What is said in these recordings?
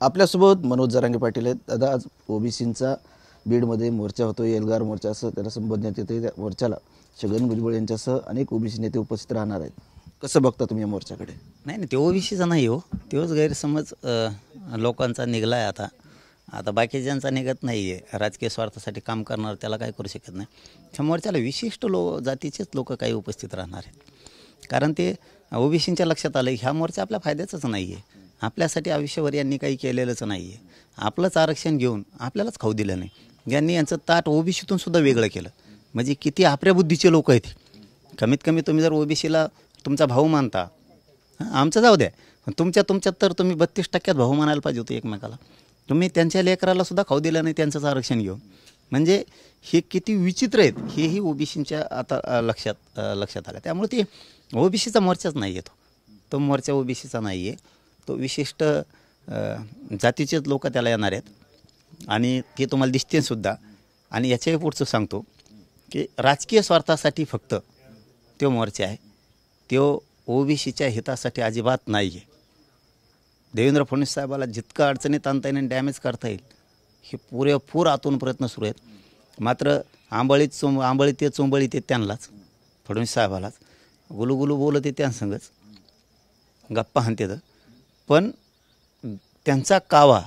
आपल्यासोबत मनोज जरांगे पाटील आहेत. दादा, आज ओबीसींचा बीडमध्ये मोर्चा होतो, एल्गार मोर्चा असं त्याला संबोधण्यात येते. त्या मोर्चाला छगन भुजबळ यांच्यासह अनेक ओबीसी नेते उपस्थित राहणार आहेत. कसं बघता तुम्ही या मोर्चाकडे? नाही, ते ओबीसीचा नाही हो, तोच गैरसमज लोकांचा निघला आहे. आता बाकीच्यांचा निघत नाही आहे. राजकीय स्वार्थासाठी काम करणार त्याला काय करू शकत नाही. त्या मोर्चाला विशिष्ट जातीचेच लोक काही उपस्थित राहणार आहेत. कारण ते ओबीसींच्या लक्षात आलं ह्या मोर्चा आपल्या फायद्याचाच नाही आहे. आपल्यासाठी आयुष्यभर यांनी काही केलेलंच नाही आहे. आपलंच आरक्षण घेऊन आपल्यालाच खाऊ दिलं नाही. यांनी यांचं ताट ओबीसीतून सुद्धा वेगळं केलं. म्हणजे किती आपल्या बुद्धीचे लोक आहेत. कमीत कमी तुम्ही जर ओबीसीला तुमचा भाऊ मानता, आमचं जाऊ द्या, पण तुमच्यात तर तुम्ही 32% भाऊ मानायला पाहिजे होते एकमेकाला. तुम्ही त्यांच्या लेकराला सुद्धा खाऊ दिलं नाही त्यांचंच आरक्षण घेऊन. म्हणजे हे किती विचित्र आहेत हेही ओबीसींच्या आता लक्षात आलं. त्यामुळे ते ओबीसीचा मोर्चाच नाही आहे. तो मोर्चा ओबीसीचा नाही आहे. तो विशिष्ट जातीचेच लोक त्याला येणार आहेत आणि ते तुम्हाला दिसते सुद्धा. आणि याच्याही पुढचं सांगतो की राजकीय स्वार्थासाठी फक्त तो मोर्चा आहे. तो ओबीसीच्या हितासाठी अजिबात नाही आहे. देवेंद्र फडणवीस साहेबाला जितकं अडचणीत आणता येईल, डॅमेज करता येईल, हे पुरेपूर आतून प्रयत्न सुरू आहेत. मात्र आंबळी ते चोंबळी ते त्यांनाच, फडणवीस साहेबालाच गुलुगुलू बोलत ते त्यांसंगच गप्पा हाणतात. पण त्यांचा कावा,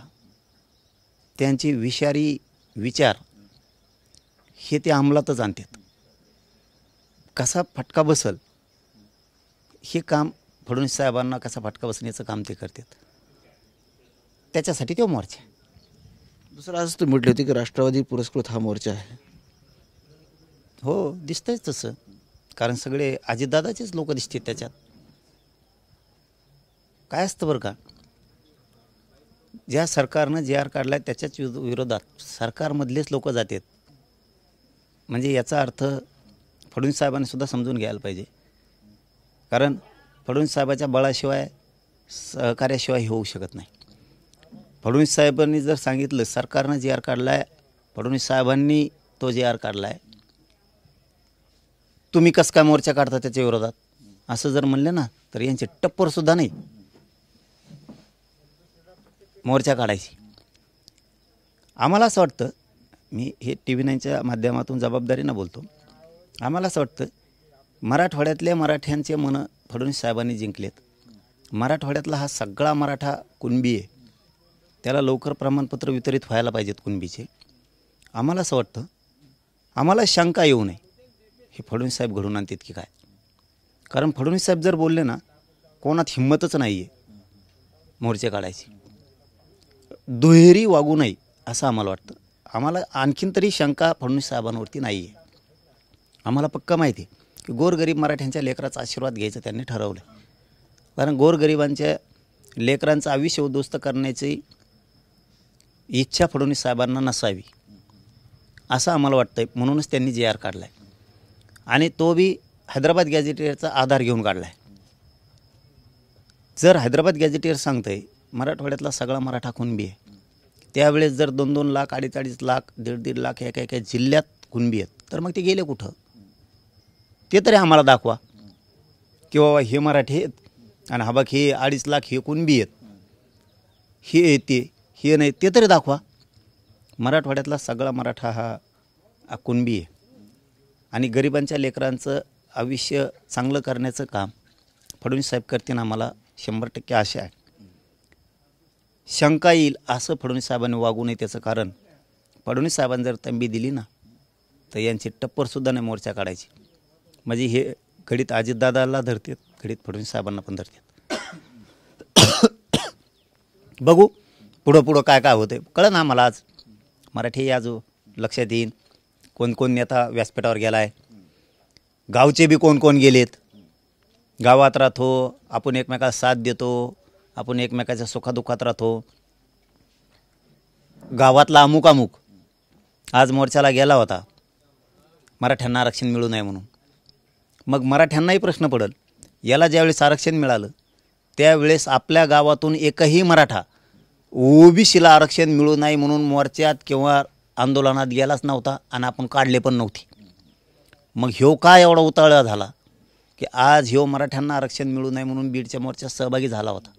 त्यांची विषारी विचार हे ते अंमलातच आणतात. कसा फटका बसल हे काम फडणवीस साहेबांना कसा फटका बसण्याचं काम ते करतात. त्याच्यासाठी तो मोर्चा. दुसरं आज तुम्ही म्हटले होते की राष्ट्रवादी पुरस्कृत हा मोर्चा आहे. हो, दिसतंच तसं. कारण सगळे अजितदादाचेच लोक दिसतात त्याच्यात. काय असतं बरं का, ज्या सरकारनं जे आर काढला आहे त्याच्याच विरोधात सरकारमधलेच लोक जातात. म्हणजे याचा अर्थ फडणवीस साहेबांनी सुद्धा समजून घ्यायला पाहिजे. कारण फडणवीस साहेबाच्या बळाशिवाय, सहकार्याशिवाय हे होऊ शकत नाही. फडणवीस साहेबांनी जर सांगितलं सरकारनं जे आर काढला आहे, फडणवीस साहेबांनी तो जे आर काढला आहे, तुम्ही कसं काय मोर्चा काढता त्याच्या विरोधात, असं जर म्हणलं ना तर यांचे टप्परसुद्धा नाही मोर्चा काढायची. आम्हाला असं वाटतं, मी हे TV9च्या माध्यमातून जबाबदारीनं बोलतो, आम्हाला असं वाटतं मराठवाड्यातल्या मराठ्यांचे मनं फडणवीस साहेबांनी जिंकलेत. मराठवाड्यातला हा सगळा मराठा कुणबी आहे. त्याला लवकर प्रमाणपत्र वितरित व्हायला पाहिजेत कुणबीचे. आम्हाला असं वाटतं, आम्हाला शंका येऊ नये हे फडणवीस साहेब घडून आणतात की काय. कारण फडणवीस साहेब जर बोलले ना, कोणात हिंमतच नाही आहे मोर्चे काढायची. दुहेरी वागू नये असं आम्हाला वाटतं. आम्हाला आणखीन तरी शंका फडणवीस साहेबांवरती नाही आहे. आम्हाला पक्का माहिती आहे की गोरगरीब मराठ्यांच्या लेकराचा आशीर्वाद घ्यायचं त्यांनी ठरवलं. कारण गोरगरिबांच्या लेकरांचं आयुष्य उद्ध्वस्त करण्याची इच्छा फडणवीस साहेबांना नसावी असं आम्हाला वाटतं. म्हणूनच त्यांनी जे आर काढला आहे आणि तो बी हैदराबाद गॅझेटियरचा आधार घेऊन काढला आहे. जर हैदराबाद गॅझेटियर सांगतंय मराठवाड्यातला सगळा मराठा कुणबी आहे, त्यावेळेस जर 2-2 लाख, 2.5 लाख, 1.5 लाख एका जिल्ह्यात कुणबी आहेत, तर मग ते गेले कुठं ते तरी आम्हाला दाखवा की बाबा हे मराठी आहेत आणि हा बघ हे 2.5 लाख हे कुणबी आहेत, हे येते हे नाही, ते तरी दाखवा. मराठवाड्यातला सगळा मराठा हा कुणबी आहे आणि गरिबांच्या लेकरांचं आयुष्य चांगलं करण्याचं काम फडणवीस साहेब करतील. आम्हाला 100% आशा आहे. शंका येईल असं फडणवीस साहेबांनी वागू नये. त्याचं कारण फडणवीस साहेबांनी जर तंबी दिली ना तर यांची टप्परसुद्धा नाही मोर्चा काढायची. म्हणजे हे घडीत अजितदादाला धरतात, घडीत फडणवीस साहेबांना पण धरतात. बघू पुढं काय होतं कळलं ना मला. आज मराठी आज लक्षात येईन कोण नेता व्यासपीठावर गेला आहे, गावचे बी कोण गेलेत. गावात राहतो आपण, एकमेकाला साथ देतो, आपण एकमेकाच्या सुखादुःखात राहतो. गावातला अमुक आज मोर्चाला गेला होता मराठ्यांना आरक्षण मिळू नये म्हणून. मग मराठ्यांनाही प्रश्न पडेल, याला ज्यावेळेस आरक्षण मिळालं त्यावेळेस आपल्या गावातून एकही मराठा ओबीसीला आरक्षण मिळू नये म्हणून मोर्चात किंवा आंदोलनात गेलाच नव्हता आणि आपण काढले पण नव्हते. मग ह्यो काय एवढा उतावळा झाला की आज ह्यो मराठ्यांना आरक्षण मिळू नये म्हणून बीडच्या मोर्चात सहभागी झाला होता.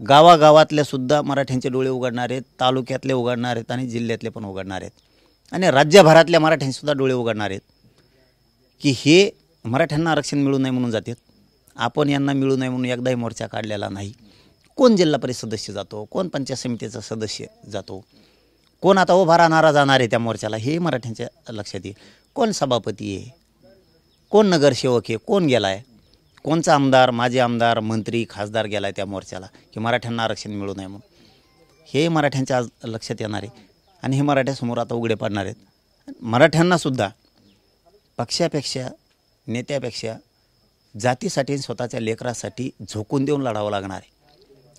गावागावातले सुद्धा मराठ्यांचे डोळे उघडणार आहेत, तालुक्यातले उघडणार आहेत आणि जिल्ह्यातले पण उघडणार आहेत आणि राज्यभरातल्या मराठ्यांचेसुद्धा डोळे उघडणार आहेत की हे मराठ्यांना आरक्षण मिळू नये म्हणून जातात, आपण यांना मिळू नये म्हणून एकदाही मोर्चा काढलेला नाही. कोण जिल्हा परिषद सदस्य जातो, कोण पंचायत समितीचा सदस्य जातो, कोण आता उभा राहणारा जाणार आहे त्या मोर्चाला हे मराठ्यांच्या लक्षात येईल. कोण सभापती आहे, कोण नगरसेवक आहे, कोण गेला आहे, कोणचा आमदार, माजी आमदार, मंत्री, खासदार गेला आहे त्या मोर्चाला की मराठ्यांना आरक्षण मिळू नये म्हणून, हे मराठ्यांच्या आज लक्षात येणार आहे आणि हे मराठ्यासमोर आता उघडे पडणार आहेत. मराठ्यांनासुद्धा पक्षापेक्षा, नेत्यापेक्षा जातीसाठी स्वतःच्या लेकरासाठी झोकून देऊन लढावं लागणार आहे.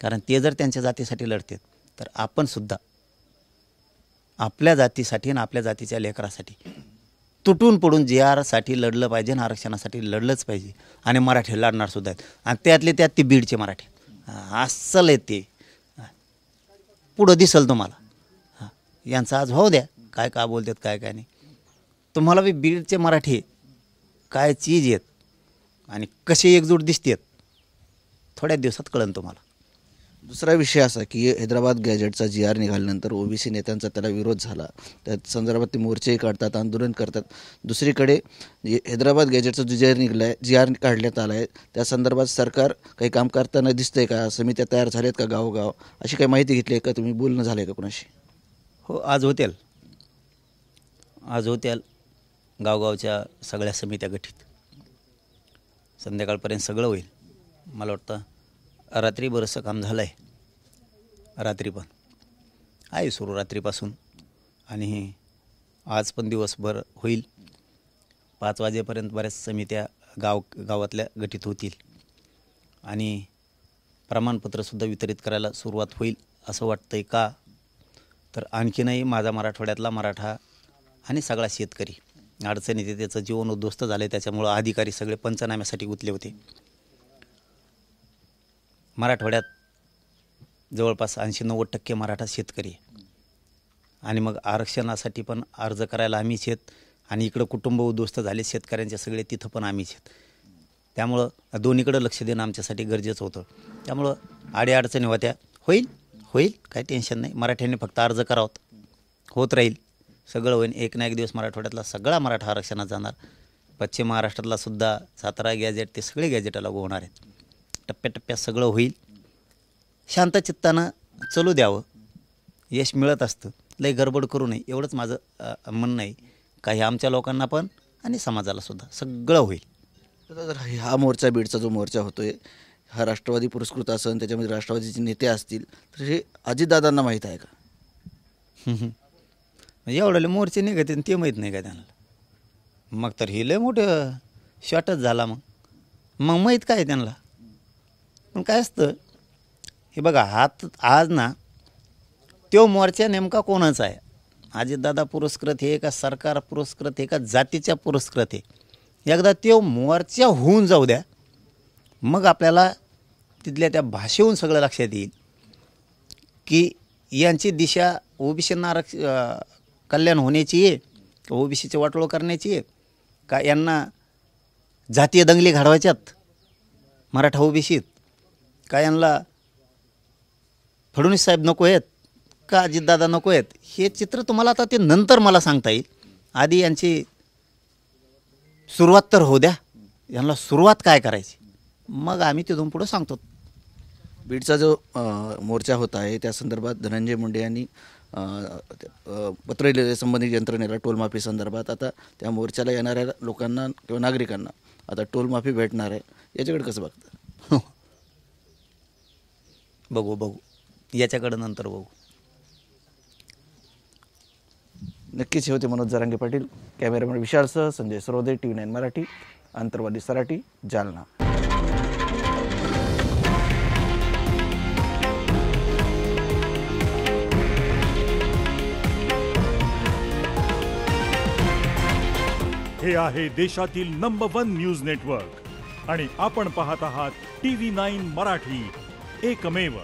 कारण ते जर त्यांच्या जातीसाठी लढतात तर आपणसुद्धा आपल्या जातीसाठी आणि आपल्या जातीच्या लेकरासाठी तुटून पडून JR साठी लढलं पाहिजे आणि आरक्षणासाठी लढलंच पाहिजे आणि मराठी लढणारसुद्धा आहेत. आणि त्यातले त्यात ते बीडचे मराठी अस्सल आहेत, ते पुढं दिसल तुम्हाला. यांचा आज भाऊ द्या काय का बोलतात काय काय नाही. तुम्हाला बी बीडचे मराठी काय चीज आहेत आणि कसे एकजूट दिसतात थोड्या दिवसात कळन तुम्हाला. दुसरा विषय असा की हैदराबाद गॅजेटचा GR निघाल्यानंतर ओबीसी नेत्यांचा त्याला विरोध झाला, त्या संदर्भात ते मोर्चेही काढतात, आंदोलन करतात. दुसरीकडे हैदराबाद गॅजेटचा जो GR काढण्यात आला आहे त्या संदर्भात सरकार काही काम करताना दिसतंय का, समित्या तयार झाल्यात का गावोगाव, अशी काही माहिती घेतली आहे का, तुम्ही बोलणं झालं आहे का कोणाशी? हो, आज होत्याल गावगावच्या सगळ्या समित्या गठीत, संध्याकाळपर्यंत सगळं होईल. मला वाटतं रात्री बरंचसं काम झालं आहे, रात्री पण आहे सुरू रात्रीपासून आणि आज पण दिवसभर होईल. 5 वाजेपर्यंत बऱ्याच समित्या गावातल्या गठीत होतील आणि प्रमाणपत्रसुद्धा वितरित करायला सुरुवात होईल असं वाटतं आहे. का तर आणखीनही माझा मराठवाड्यातला मराठा आणि सगळा शेतकरी अडचणीत आहे, त्याचं जीवन उद्ध्वस्त झालं आहे. त्याच्यामुळं अधिकारी सगळे पंचनाम्यासाठी गुंतले होते. मराठवाड्यात जवळपास 80-90% मराठा शेतकरी आहे आणि मग आरक्षणासाठी पण अर्ज करायला आम्हीच आहेत आणि इकडं कुटुंब उद्ध्वस्त झाले शेतकऱ्यांचे सगळे, तिथं पण आम्हीच आहेत. त्यामुळं दोन्हीकडं लक्ष देणं आमच्यासाठी गरजेचं होतं. त्यामुळं अडीअडचणी होत्या, होईल काही टेन्शन नाही. मराठ्यांनी फक्त अर्ज करावत, होत राहील, सगळं होईल. एक ना एक दिवस मराठवाड्यातला सगळा मराठा आरक्षणात जाणार. पश्चिम महाराष्ट्रातला सुद्धा 17 गॅजेट ते सगळे गॅजेट लागू होणार आहेत. टप्प्याटप्प्यात सगळं होईल. शांतचित्तानं चलू द्यावं, यश मिळत असतं, लई गडबड करू नये एवढंच माझं म्हणणं आहे. काही आमच्या लोकांना पण आणि समाजाला सुद्धा सगळं होईल. तर हा मोर्चा, बीडचा जो मोर्चा होतोय हा राष्ट्रवादी पुरस्कृत असेल, त्याच्यामध्ये राष्ट्रवादीचे नेते असतील, तर हे अजितदादांना माहीत आहे का? एवढे मोर्चे निघते ते माहीत नाही का त्यांना? मग तर हे लय मोठं शॉर्टच झाला. मग माहीत काय त्यांना? पण काय असतं हे बघा, आज ना तो मोर्चा नेमका कोणाचा आहे? अजितदादा पुरस्कृत आहे का सरकार पुरस्कृत आहे का जातीच्या पुरस्कृत आहे? एकदा तो मोर्चा होऊन जाऊ द्या, मग आपल्याला तिथल्या त्या भाषेहून सगळं लक्षात येईल की यांची दिशा ओबीसींना कल्याण होण्याची आहे का ओबीसीचे वाटोळ करण्याची आहे का यांना जातीय दंगली घडवायच्यात मराठा ओबीसीत, का यांना फडणवीस साहेब नको आहेत का अजितदादा नको आहेत? हे चित्र तुम्हाला आता ते नंतर मला सांगता येईल. आधी यांची सुरुवात तर होऊ द्या, यांना सुरुवात काय करायची मग आम्ही तिथून पुढं सांगतो. बीडचा जो मोर्चा होत आहे त्या संदर्भात धनंजय मुंडे यांनी पत्र लिहिलेले संबंधित यंत्रणेला टोलमाफी संदर्भात. आता त्या मोर्चाला येणाऱ्या लोकांना किंवा नागरिकांना आता टोलमाफी भेटणार आहे, याच्याकडे कसं बघता? बघू याच्याकडे नंतर बघू. नक्कीच हे होते मनोज जरांगे पाटील. कॅमेरामॅन विशालसह संजय सरोदे, TV9 मराठी, आंतरवादी सराटी, जालना. हे आहे देशातील नंबर 1 न्यूज नेटवर्क आणि आपण पाहत आहात TV9 मराठी, एकमेव.